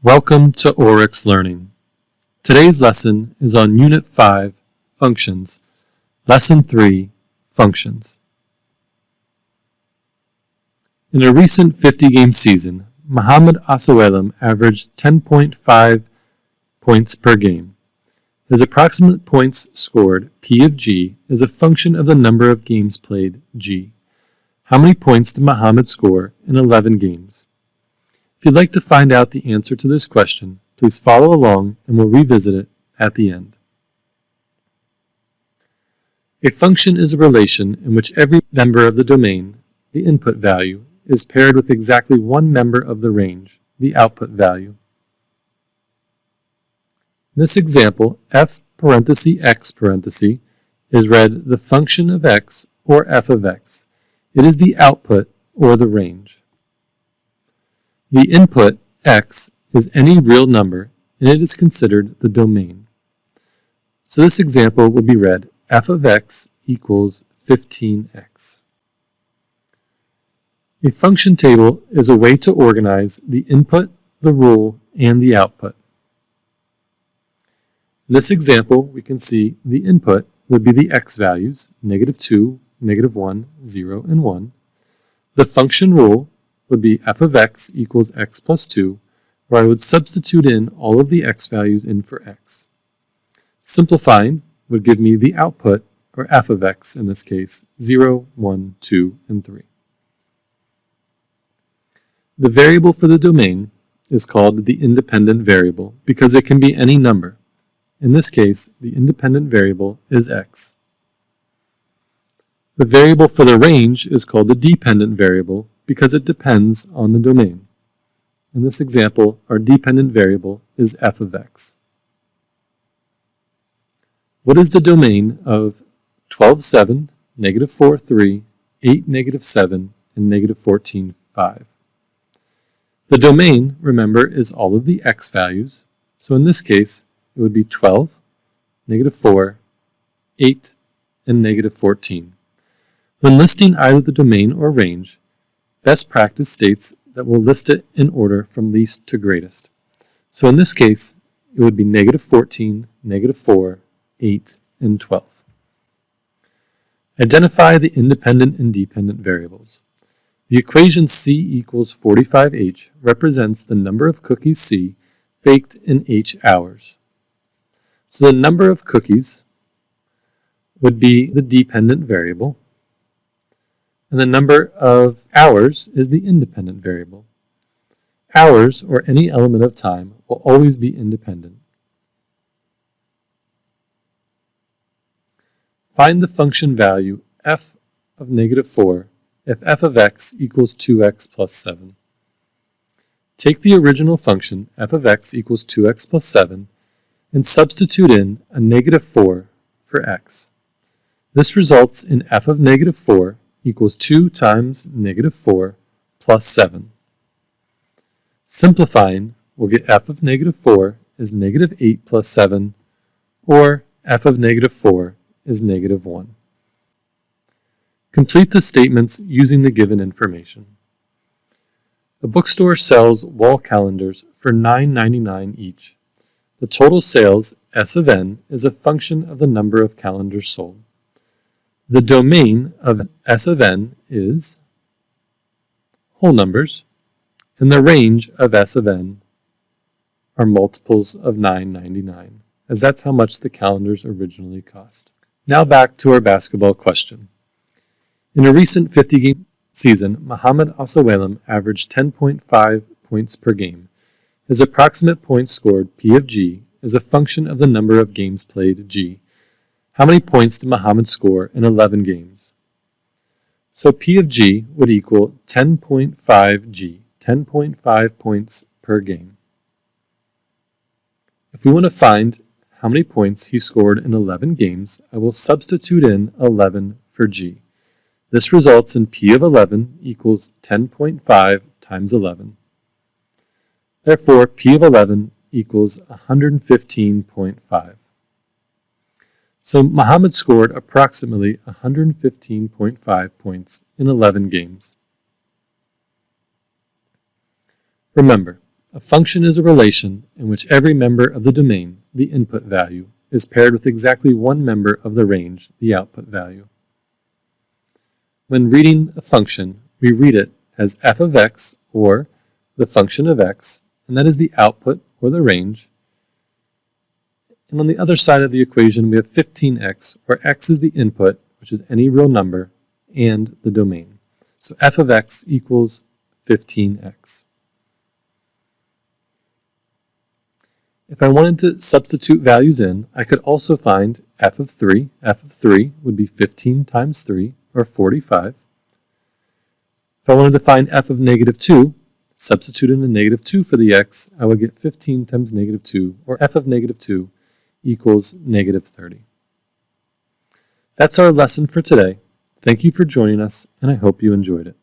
Welcome to Oryx Learning. Today's lesson is on Unit 5, Functions, Lesson 3, Functions. In a recent 50-game season, Mohamed Asawelem averaged 10.5 points per game. His approximate points scored, P of G, is a function of the number of games played, G. How many points did Mohamed score in 11 games? If you'd like to find out the answer to this question, please follow along and we'll revisit it at the end. A function is a relation in which every member of the domain, the input value, is paired with exactly one member of the range, the output value. In this example, f parenthesis x parenthesis is read the function of x or f of x. It is the output or the range. The input, x, is any real number, and it is considered the domain. So this example would be read, f of x equals 15x. A function table is a way to organize the input, the rule, and the output. In this example, we can see the input would be the x values, -2, -1, 0, and 1. The function rule would be f of x equals x plus 2, where I would substitute in all of the x values in for x. Simplifying would give me the output, or f of x in this case, 0, 1, 2, and 3. The variable for the domain is called the independent variable because it can be any number. In this case, the independent variable is x. The variable for the range is called the dependent variable because it depends on the domain. In this example, our dependent variable is f of x. What is the domain of 12, 7, -4, 3, 8, -7, and -14, 5? The domain, remember, is all of the x values. So in this case, it would be 12, -4, 8, and -14. When listing either the domain or range, best practice states that we'll list it in order from least to greatest. So in this case, it would be -14, -4, 8, and 12. Identify the independent and dependent variables. The equation C equals 45H represents the number of cookies C baked in H hours. So the number of cookies would be the dependent variable, and the number of hours is the independent variable. Hours, or any element of time, will always be independent. Find the function value f of -4 if f of x equals 2x plus 7. Take the original function f of x equals 2x plus 7 and substitute in a -4 for x. This results in f of -4 equals 2 times -4 plus 7. Simplifying, we'll get f of -4 is -8 plus 7, or f of -4 is -1. Complete the statements using the given information. A bookstore sells wall calendars for $9.99 each. The total sales, S of n, is a function of the number of calendars sold. The domain of S of n is whole numbers, and the range of S of n are multiples of $9.99, as that's how much the calendars originally cost. Now back to our basketball question. In a recent 50-game season, Mohamed Asawelem averaged 10.5 points per game. His approximate points scored, P of G, is a function of the number of games played, G. How many points did Mohamed score in 11 games? So P of G would equal 10.5 G, 10.5 points per game. If we want to find how many points he scored in 11 games, I will substitute in 11 for G. This results in P of 11 equals 10.5 times 11. Therefore, P of 11 equals 115.5. So Mohamed scored approximately 115.5 points in 11 games. Remember, A function is a relation in which every member of the domain, the input value, is paired with exactly one member of the range, the output value. When reading a function, we read it as f of x, or the function of x, and that is the output, or the range. And on the other side of the equation, we have 15x, where x is the input, which is any real number, and the domain. So f of x equals 15x. If I wanted to substitute values in, I could also find f of 3. f of 3 would be 15 times 3, or 45. If I wanted to find f of negative 2, substitute in a negative 2 for the x, I would get 15 times negative 2, or f of negative 2 equals negative 30. That's our lesson for today. Thank you for joining us, and I hope you enjoyed it.